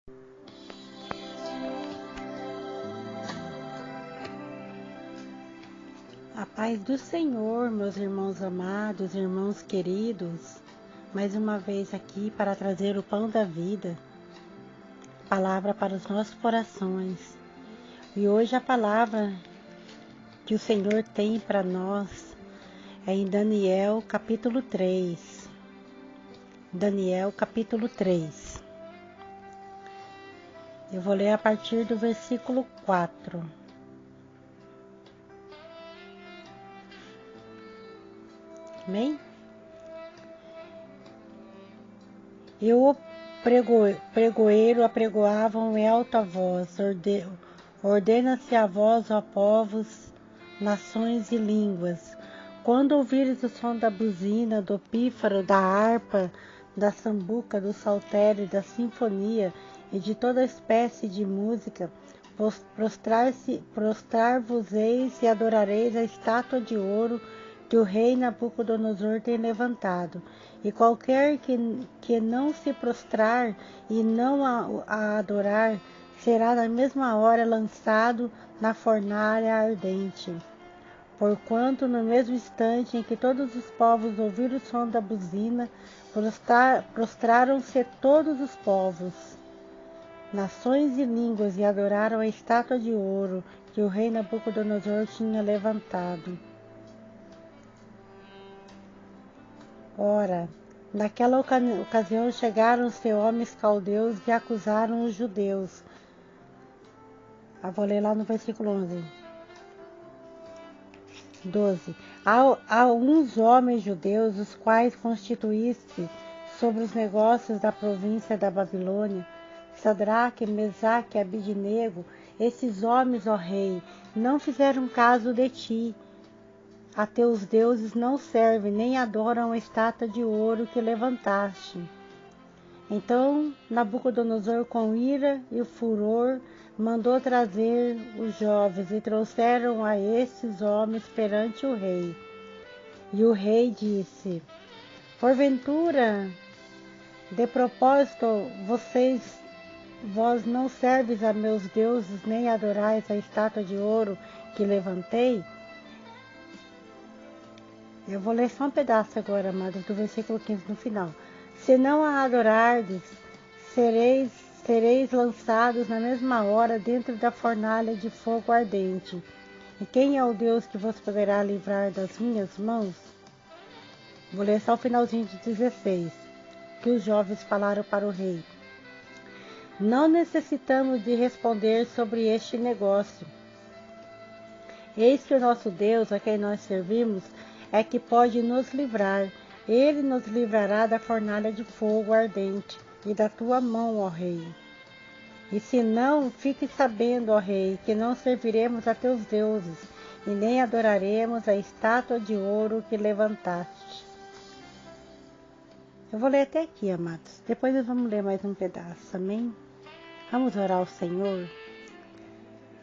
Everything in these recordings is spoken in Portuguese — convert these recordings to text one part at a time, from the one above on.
A paz do Senhor, meus irmãos amados, irmãos queridos, mais uma vez aqui para trazer o pão da vida, palavra para os nossos corações. E hoje a palavra que o Senhor tem para nós é em Daniel capítulo 3. Daniel capítulo 3. Eu vou ler a partir do versículo 4. Amém? E o pregoeiro apregoavam em alta voz, ordena-se a vós, ó povos, nações e línguas, quando ouvires o som da buzina, do pífaro, da harpa, da sambuca, do saltério, da sinfonia e de toda espécie de música, prostrar-vos-eis e adorareis a estátua de ouro que o rei Nabucodonosor tem levantado, e qualquer que não se prostrar e não a adorar, será na mesma hora lançado na fornalha ardente. Porquanto no mesmo instante em que todos os povos ouviram o som da buzina, prostraram-se todos os povos, nações e línguas, e adoraram a estátua de ouro que o rei Nabucodonosor tinha levantado. Ora, naquela ocasião chegaram-se homens caldeus e acusaram os judeus. Vou ler lá no versículo 12. Há uns homens judeus, os quais constituíste sobre os negócios da província da Babilônia, Sadraque, Mesaque e Abidnego. Esses homens, ó rei, não fizeram caso de ti. A teus deuses não servem, nem adoram a estátua de ouro que levantaste. Então Nabucodonosor, com ira e furor, mandou trazer os jovens, e trouxeram a esses homens perante o rei. E o rei disse: porventura, de propósito, vós não serves a meus deuses, nem adorais a estátua de ouro que levantei? Eu vou ler só um pedaço agora, amados, do versículo 15 no final. Se não a adorardes, sereis lançados na mesma hora dentro da fornalha de fogo ardente. E quem é o Deus que vos poderá livrar das minhas mãos? Vou ler só o finalzinho de 16, que os jovens falaram para o rei. Não necessitamos de responder sobre este negócio. Eis que o nosso Deus, a quem nós servimos, é que pode nos livrar. Ele nos livrará da fornalha de fogo ardente e da tua mão, ó rei. E se não, fique sabendo, ó rei, que não serviremos a teus deuses, e nem adoraremos a estátua de ouro que levantaste. Eu vou ler até aqui, amados. Depois nós vamos ler mais um pedaço, amém? Vamos orar ao Senhor.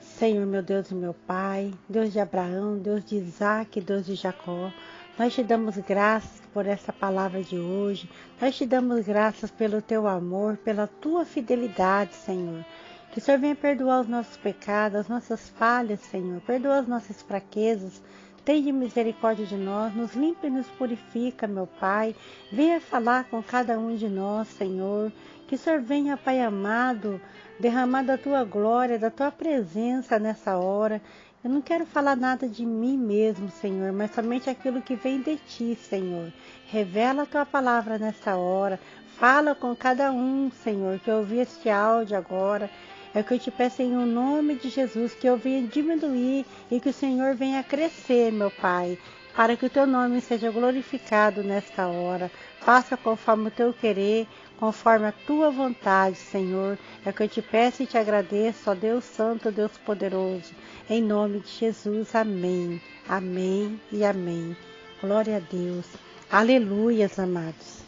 Senhor, meu Deus e meu Pai, Deus de Abraão, Deus de Isaac, Deus de Jacó, nós te damos graças por essa palavra de hoje, nós te damos graças pelo teu amor, pela tua fidelidade, Senhor. Que o Senhor venha perdoar os nossos pecados, as nossas falhas, Senhor, perdoa as nossas fraquezas, tenha misericórdia de nós, nos limpa e nos purifica, meu Pai, venha falar com cada um de nós, Senhor, que o Senhor venha, Pai amado, derramar da tua glória, da tua presença nessa hora. Eu não quero falar nada de mim mesmo, Senhor, mas somente aquilo que vem de ti, Senhor. Revela a tua palavra nessa hora. Fala com cada um, Senhor, que ouvi este áudio agora. É o que eu te peço em nome de Jesus, que eu venha diminuir e que o Senhor venha crescer, meu Pai, para que o teu nome seja glorificado nesta hora. Faça conforme o teu querer, conforme a tua vontade, Senhor. É o que eu te peço e te agradeço, ó Deus Santo, Deus Poderoso. Em nome de Jesus, amém. Amém e amém. Glória a Deus. Aleluias, amados.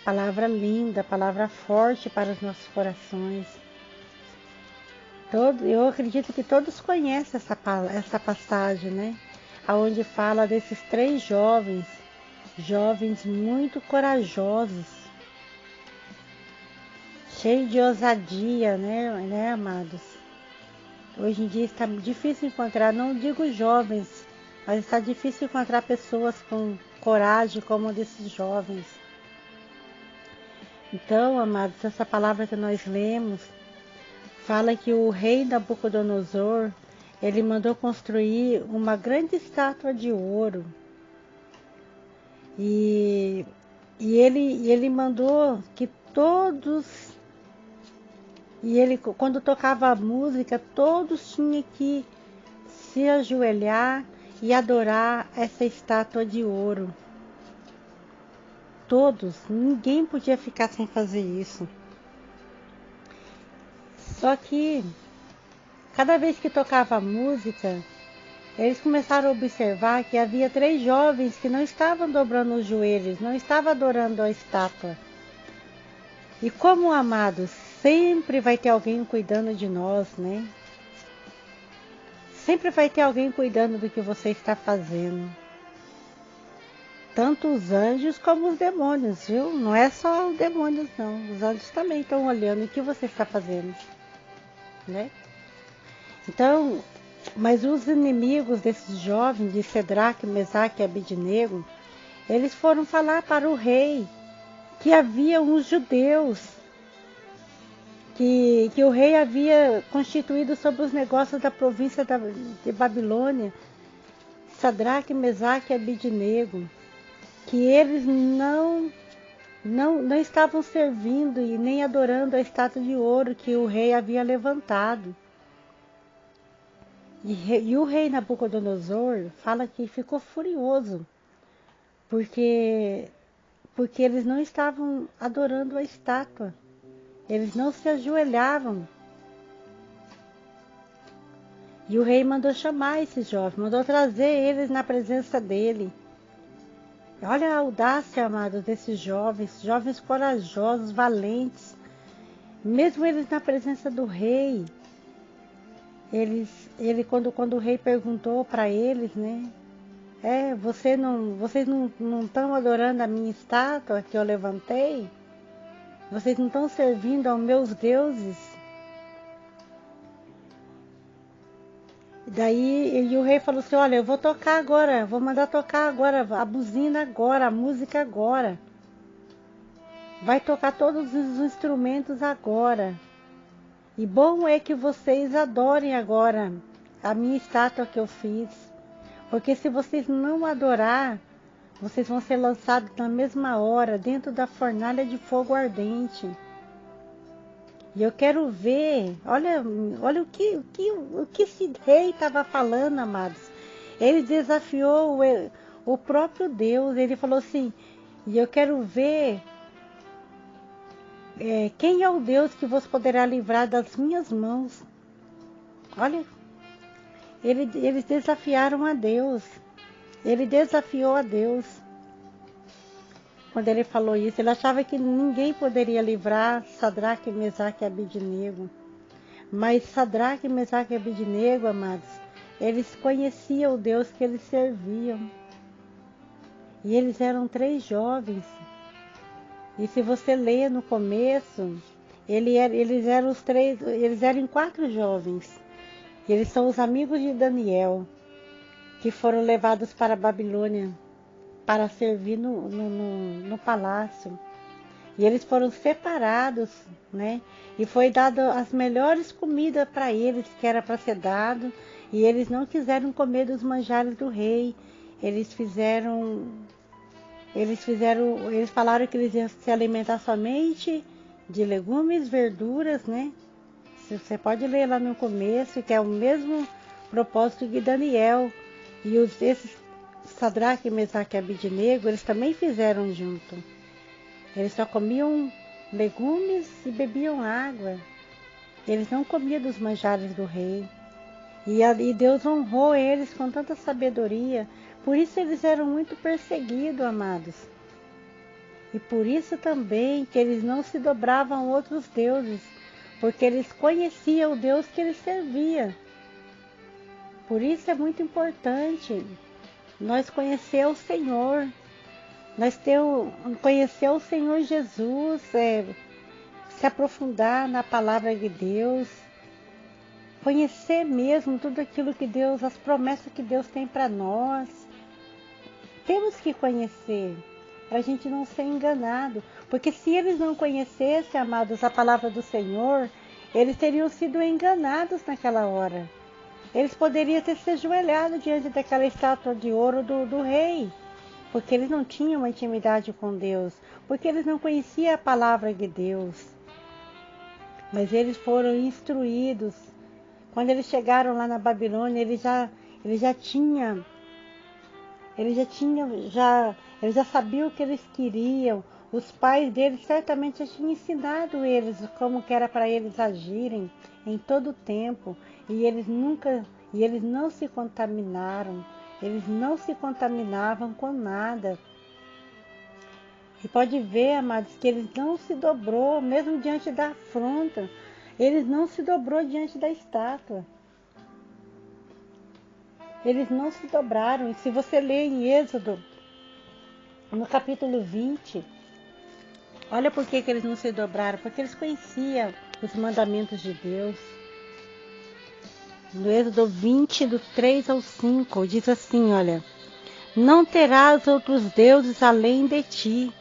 Palavra linda, palavra forte para os nossos corações. Eu acredito que todos conhecem essa passagem, né? Onde fala desses 3 jovens muito corajosos, cheio de ousadia, né, amados? Hoje em dia está difícil encontrar, não digo jovens, mas está difícil encontrar pessoas com coragem como desses jovens. Então, amados, essa palavra que nós lemos fala que o rei Nabucodonosor, ele mandou construir uma grande estátua de ouro. E ele mandou que todos, e ele, quando tocava a música, todos tinham que se ajoelhar e adorar essa estátua de ouro. Todos, ninguém podia ficar sem fazer isso. Só que, cada vez que tocava a música, eles começaram a observar que havia 3 jovens que não estavam dobrando os joelhos, não estavam adorando a estátua. E como, amados, sempre vai ter alguém cuidando de nós, né? Sempre vai ter alguém cuidando do que você está fazendo. Tanto os anjos como os demônios, viu? Não é só os demônios, não. Os anjos também estão olhando o que você está fazendo, né? Então, mas os inimigos desses jovens, de Sadraque, Mesaque e Abednego, eles foram falar para o rei que havia uns judeus, que o rei havia constituído sobre os negócios da província de Babilônia, Sadraque, Mesaque e Abednego, que eles não estavam servindo e nem adorando a estátua de ouro que o rei havia levantado. E o rei Nabucodonosor fala que ficou furioso, porque eles não estavam adorando a estátua, eles não se ajoelhavam. E o rei mandou chamar esses jovens, mandou trazer eles na presença dele. Olha a audácia, amados, desses jovens, jovens corajosos, valentes. Mesmo eles na presença do rei, quando o rei perguntou para eles, né? Vocês não estão adorando a minha estátua que eu levantei? Vocês não estão servindo aos meus deuses? E o rei falou assim, olha, eu vou tocar agora, vou mandar tocar agora, a buzina agora, a música agora. Vai tocar todos os instrumentos agora. E bom é que vocês adorem agora a minha estátua que eu fiz. Porque se vocês não adorar, vocês vão ser lançados na mesma hora dentro da fornalha de fogo ardente. E eu quero ver, olha o que esse rei estava falando, amados. Ele desafiou o próprio Deus. Ele falou assim, e eu quero ver quem é o Deus que vos poderá livrar das minhas mãos. Olha, eles desafiaram a Deus. Ele desafiou a Deus. Quando ele falou isso, ele achava que ninguém poderia livrar Sadraque, Mesaque e Abednego. Mas Sadraque, Mesaque e Abednego, amados, eles conheciam o Deus que eles serviam. E eles eram 3 jovens. E se você ler no começo, eles eram 4 jovens. E eles são os amigos de Daniel, que foram levados para a Babilônia para servir no palácio. E eles foram separados, né? E foi dado as melhores comidas para eles, que era para ser dado. E eles não quiseram comer dos manjares do rei. Eles falaram que eles iam se alimentar somente de legumes, verduras, né? Você pode ler lá no começo, que é o mesmo propósito que Daniel. E esses Sadraque, Mesaque e Abednego, eles também fizeram junto. Eles só comiam legumes e bebiam água. Eles não comiam dos manjares do rei. E Deus honrou eles com tanta sabedoria. Por isso eles eram muito perseguidos, amados. E por isso também que eles não se dobravam a outros deuses, porque eles conheciam o Deus que eles serviam. Por isso é muito importante nós conhecer o Senhor, conhecer o Senhor Jesus, se aprofundar na palavra de Deus, conhecer mesmo tudo aquilo que Deus, as promessas que Deus tem para nós. Temos que conhecer, para a gente não ser enganado. Porque se eles não conhecessem, amados, a palavra do Senhor, eles teriam sido enganados naquela hora. Eles poderiam ter se ajoelhado diante daquela estátua de ouro do rei, porque eles não tinham uma intimidade com Deus, porque eles não conheciam a palavra de Deus. Mas eles foram instruídos. Quando eles chegaram lá na Babilônia, eles já sabiam o que eles queriam. Os pais deles certamente já tinham ensinado eles como que era para eles agirem em todo o tempo. E eles não se contaminaram. Eles não se contaminavam com nada. E pode ver, amados, que eles não se dobrou, mesmo diante da afronta. Eles não se dobrou diante da estátua. Eles não se dobraram. E se você ler em Êxodo, no capítulo 20, olha por que eles não se dobraram. Porque eles conheciam os mandamentos de Deus. No Êxodo 20, do 3 ao 5, diz assim, olha: não terás outros deuses além de ti,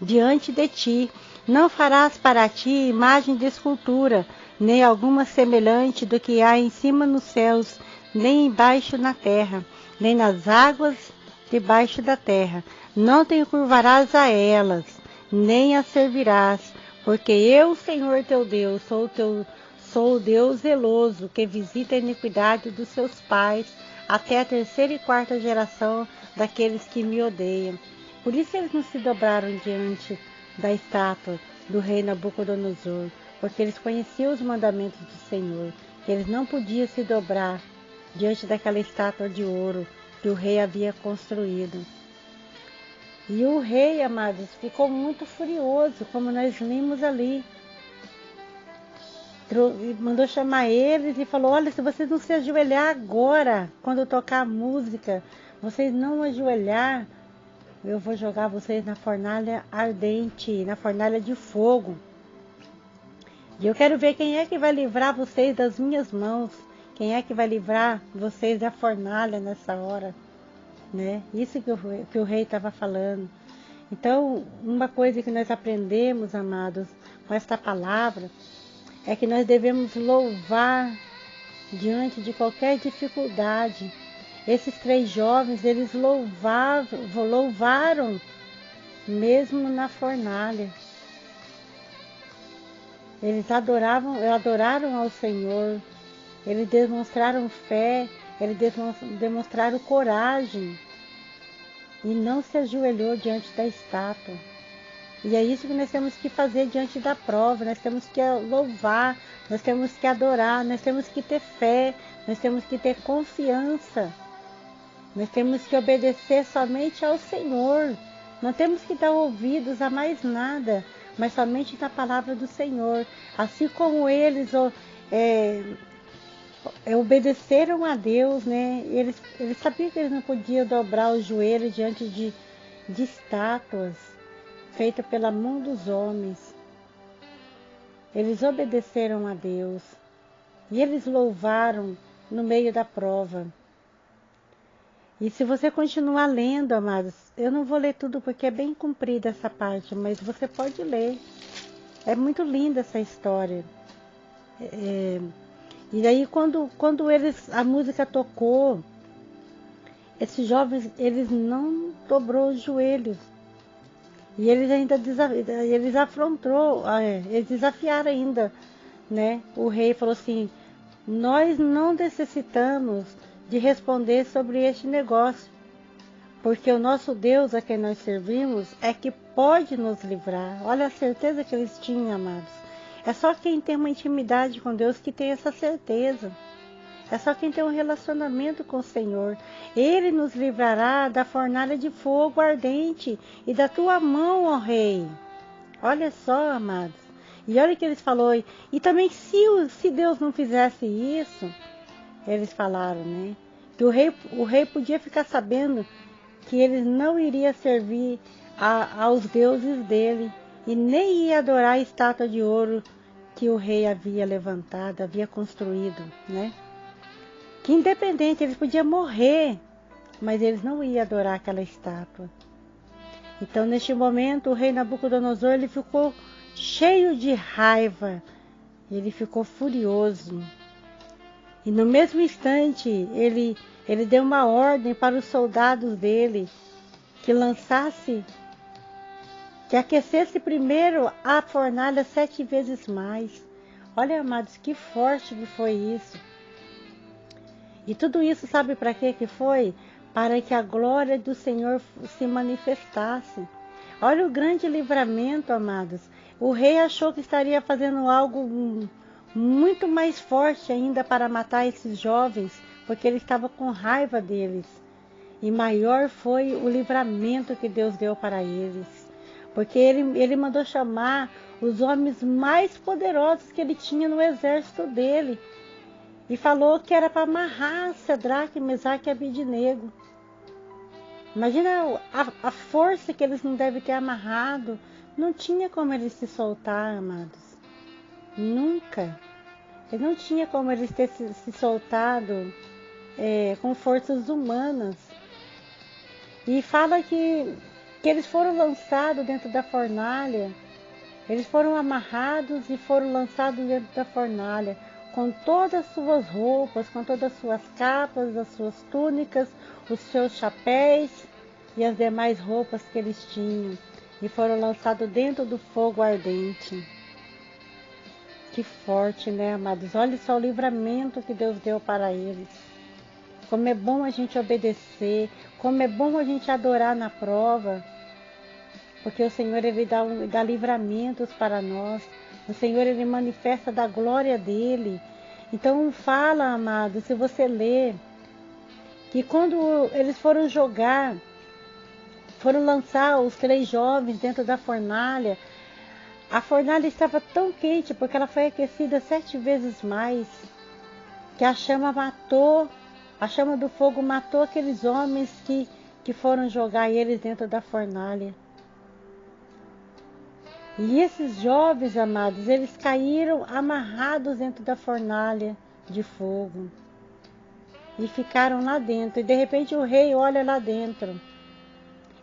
diante de ti. Não farás para ti imagem de escultura, nem alguma semelhante do que há em cima nos céus, nem embaixo na terra, nem nas águas debaixo da terra. Não te curvarás a elas, nem as servirás, porque eu, Senhor teu Deus, sou o Deus zeloso, que visita a iniquidade dos seus pais, até a 3ª e 4ª geração daqueles que me odeiam. Por isso eles não se dobraram diante da estátua do rei Nabucodonosor, porque eles conheciam os mandamentos do Senhor, que eles não podiam se dobrar diante daquela estátua de ouro que o rei havia construído. E o rei, amados, ficou muito furioso, como nós vimos ali. Mandou chamar eles e falou: olha, se vocês não se ajoelhar agora, quando tocar a música, vocês não ajoelhar, eu vou jogar vocês na fornalha ardente, na fornalha de fogo. E eu quero ver quem é que vai livrar vocês das minhas mãos. Quem é que vai livrar vocês da fornalha nessa hora, né? Isso que o rei estava falando. Então, uma coisa que nós aprendemos, amados, com esta palavra, é que nós devemos louvar diante de qualquer dificuldade. Esses 3 jovens, eles louvaram mesmo na fornalha. Eles adoraram ao Senhor. Eles demonstraram fé, eles demonstraram coragem e não se ajoelhou diante da estátua. E é isso que nós temos que fazer diante da prova. Nós temos que louvar, nós temos que adorar, nós temos que ter fé, nós temos que ter confiança. Nós temos que obedecer somente ao Senhor. Não temos que dar ouvidos a mais nada, mas somente na palavra do Senhor. Assim como eles obedeceram a Deus, né? Eles sabiam que eles não podiam dobrar os joelhos diante de estátuas feitas pela mão dos homens. Eles obedeceram a Deus e eles louvaram no meio da prova. E se você continuar lendo, amados, eu não vou ler tudo porque é bem comprida essa parte, mas você pode ler. É muito linda essa história. E daí quando a música tocou, esses jovens, eles não dobrou os joelhos. E eles ainda eles desafiaram ainda, né? O rei falou assim: nós não necessitamos de responder sobre este negócio, porque o nosso Deus a quem nós servimos é que pode nos livrar. Olha a certeza que eles tinham, amados. É só quem tem uma intimidade com Deus que tem essa certeza. É só quem tem um relacionamento com o Senhor. Ele nos livrará da fornalha de fogo ardente e da tua mão, ó Rei. Olha só, amados. E olha o que eles falaram. E também se Deus não fizesse isso, eles falaram, né? Que o rei podia ficar sabendo que eles não iriam servir aos deuses dele, e nem ia adorar a estátua de ouro que o rei havia levantado, havia construído, né? Que independente, eles podiam morrer, mas eles não iam adorar aquela estátua. Então, neste momento, o rei Nabucodonosor, ele ficou cheio de raiva, ele ficou furioso. E no mesmo instante, ele deu uma ordem para os soldados dele, que aquecesse primeiro a fornalha 7 vezes mais. Olha, amados, que forte que foi isso. E tudo isso, sabe para que foi? Para que a glória do Senhor se manifestasse. Olha o grande livramento, amados. O rei achou que estaria fazendo algo muito mais forte ainda para matar esses jovens, porque ele estava com raiva deles. E maior foi o livramento que Deus deu para eles. Porque ele mandou chamar os homens mais poderosos que ele tinha no exército dele. E falou que era para amarrar Sadraque, Mesaque e Abednego. Imagina a força que eles não devem ter amarrado. Não tinha como eles se soltar, amados. Nunca. Ele não tinha como eles ter se soltado com forças humanas. E fala que eles foram lançados dentro da fornalha. Eles foram amarrados e foram lançados dentro da fornalha, com todas as suas roupas, com todas as suas capas, as suas túnicas, os seus chapéus e as demais roupas que eles tinham. E foram lançados dentro do fogo ardente. Que forte, né, amados? Olha só o livramento que Deus deu para eles. Como é bom a gente obedecer, como é bom a gente adorar na prova, porque o Senhor, ele dá livramentos para nós. O Senhor, ele manifesta da glória dele. Então fala, amado, se você ler, que quando eles foram lançar os 3 jovens dentro da fornalha, a fornalha estava tão quente, porque ela foi aquecida 7 vezes mais, que a chama do fogo matou aqueles homens que foram jogar eles dentro da fornalha. E esses jovens, amados, eles caíram amarrados dentro da fornalha de fogo. E ficaram lá dentro. E de repente o rei olha lá dentro.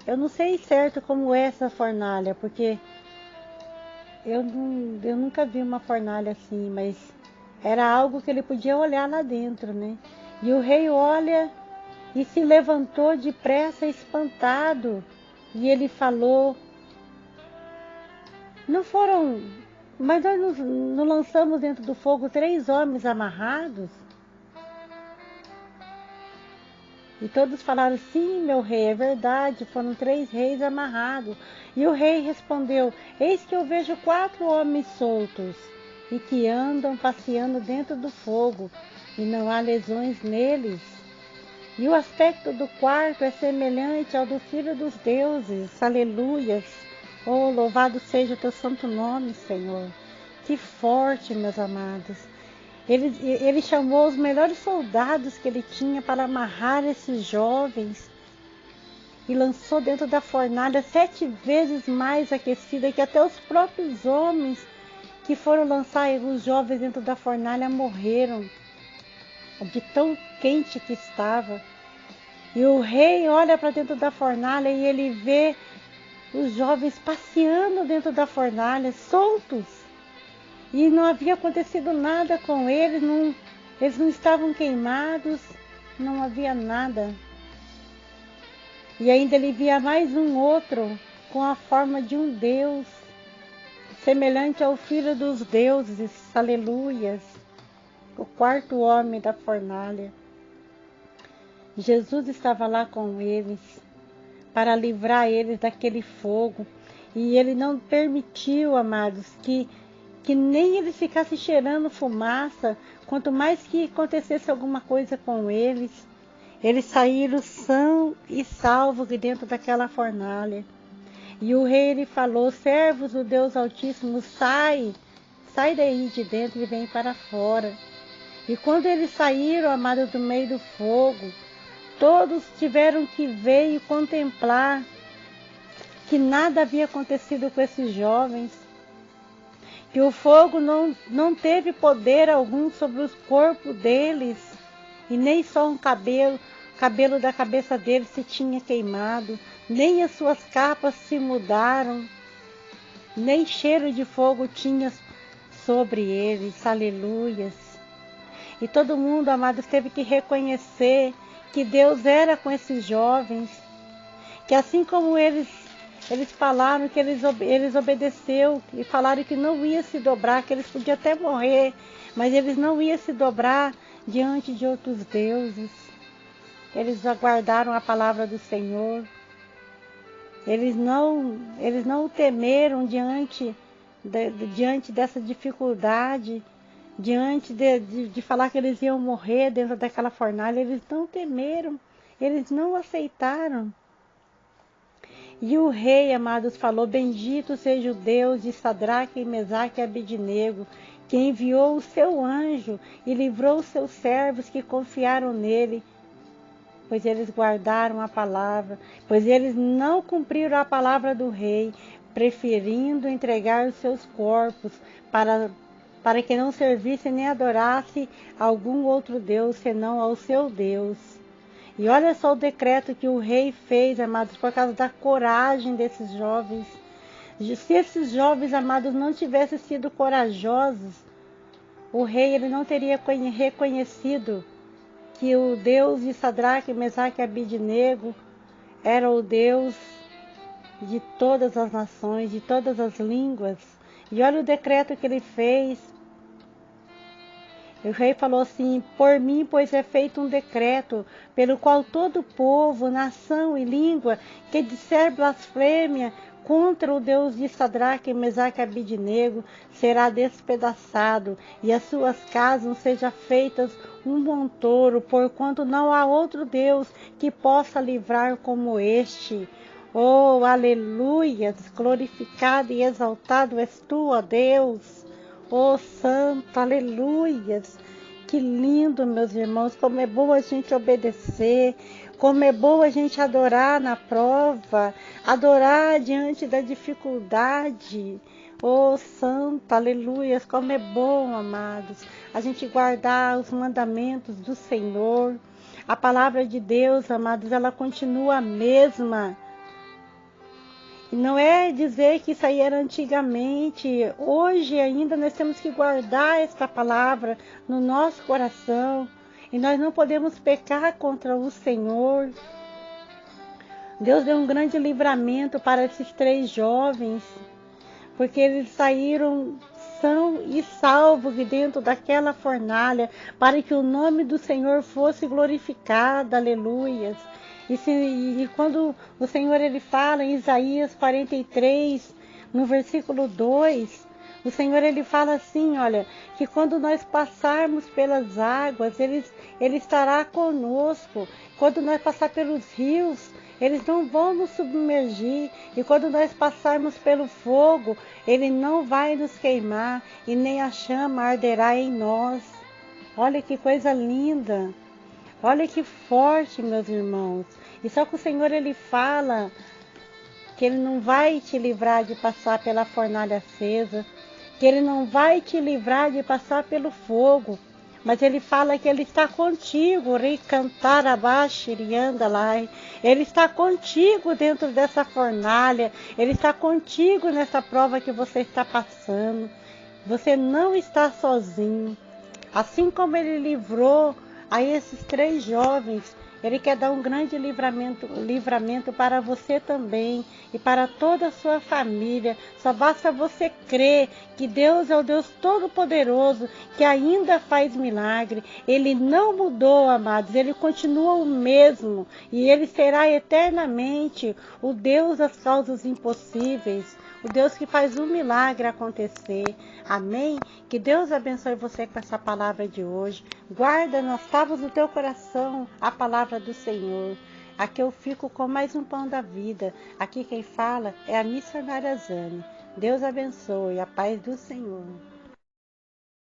Eu não sei certo como é essa fornalha, porque eu nunca vi uma fornalha assim, mas era algo que ele podia olhar lá dentro, né? E o rei olha e se levantou depressa, espantado. E ele falou: mas nós não lançamos dentro do fogo 3 homens amarrados? E todos falaram: sim, meu rei, é verdade, foram 3 reis amarrados. E o rei respondeu: eis que eu vejo 4 homens soltos, e que andam passeando dentro do fogo, e não há lesões neles. E o aspecto do quarto é semelhante ao do Filho dos Deuses. Aleluias! Oh, louvado seja o teu santo nome, Senhor. Que forte, meus amados. Ele chamou os melhores soldados que ele tinha para amarrar esses jovens e lançou dentro da fornalha 7 vezes mais aquecida, que até os próprios homens que foram lançar os jovens dentro da fornalha morreram, de tão quente que estava. E o rei olha para dentro da fornalha e ele vê os jovens passeando dentro da fornalha, soltos. E não havia acontecido nada com eles, eles não estavam queimados, não havia nada. E ainda ele via mais um outro com a forma de um Deus, semelhante ao Filho dos Deuses, aleluias, o 4º homem da fornalha. Jesus estava lá com eles, para livrar eles daquele fogo. E ele não permitiu, amados, que nem eles ficassem cheirando fumaça, quanto mais que acontecesse alguma coisa com eles. Eles saíram são e salvos de dentro daquela fornalha. E o rei, ele falou: servos do Deus Altíssimo, sai daí de dentro e vem para fora. E quando eles saíram, amados, do meio do fogo, todos tiveram que ver e contemplar que nada havia acontecido com esses jovens, que o fogo não teve poder algum sobre os corpos deles, e nem só um cabelo da cabeça deles se tinha queimado, nem as suas capas se mudaram, nem cheiro de fogo tinha sobre eles, aleluias. E todo mundo, amados, teve que reconhecer que Deus era com esses jovens, que assim como eles falaram que eles obedeceu e falaram que não ia se dobrar, que eles podiam até morrer, mas eles não iam se dobrar diante de outros deuses. Eles aguardaram a palavra do Senhor. Eles não temeram diante dessa dificuldade, diante de falar que eles iam morrer dentro daquela fornalha. Eles não temeram, eles não aceitaram. E o rei, amados, falou: bendito seja o Deus de Sadraque, Mesaque e Abednego, que enviou o seu anjo e livrou os seus servos que confiaram nele, pois eles guardaram a palavra, pois eles não cumpriram a palavra do rei, preferindo entregar os seus corpos para que não servisse nem adorasse algum outro Deus, senão ao seu Deus. E olha só o decreto que o rei fez, amados, por causa da coragem desses jovens. Se esses jovens, amados, não tivessem sido corajosos, o rei ele não teria reconhecido que o Deus de Sadraque, Mesaque e Abednego era o Deus de todas as nações, de todas as línguas. E olha o decreto que ele fez. O rei falou assim: por mim, pois é feito um decreto, pelo qual todo povo, nação e língua que disser blasfêmia contra o Deus de Sadraque, Mesaque e Abednego será despedaçado, e as suas casas sejam feitas um montouro, porquanto não há outro Deus que possa livrar como este. Oh, aleluia! Glorificado e exaltado és tu, ó Deus. Oh, santo, aleluias. Que lindo, meus irmãos, como é bom a gente obedecer, como é bom a gente adorar na prova, adorar diante da dificuldade. Oh, santo, aleluias, como é bom, amados, a gente guardar os mandamentos do Senhor. A palavra de Deus, amados, ela continua a mesma. E não é dizer que isso aí era antigamente. Hoje ainda nós temos que guardar esta palavra no nosso coração. E nós não podemos pecar contra o Senhor. Deus deu um grande livramento para esses 3 jovens, porque eles saíram são e salvos de dentro daquela fornalha, para que o nome do Senhor fosse glorificado. Aleluias. E quando o Senhor ele fala em Isaías 43, no versículo 2, o Senhor ele fala assim, olha, que quando nós passarmos pelas águas, Ele estará conosco. Quando nós passar pelos rios, eles não vão nos submergir. E quando nós passarmos pelo fogo, ele não vai nos queimar, e nem a chama arderá em nós. Olha que coisa linda. Olha que forte, meus irmãos. E só que o Senhor ele fala que Ele não vai te livrar de passar pela fornalha acesa, que Ele não vai te livrar de passar pelo fogo, mas Ele fala que Ele está contigo, recantar abaixo, anda lá. Ele está contigo dentro dessa fornalha, Ele está contigo nessa prova que você está passando. Você não está sozinho. Assim como Ele livrou a esses 3 jovens, Ele quer dar um grande livramento para você também e para toda a sua família. Só basta você crer que Deus é o Deus Todo-Poderoso, que ainda faz milagre. Ele não mudou, amados, Ele continua o mesmo, e Ele será eternamente o Deus das causas impossíveis, o Deus que faz um milagre acontecer. Amém? Que Deus abençoe você com essa palavra de hoje. Guarda nas tábuas do teu coração a palavra do Senhor. Aqui eu fico com mais um pão da vida. Aqui quem fala é a missionária Zane. Deus abençoe, a paz do Senhor.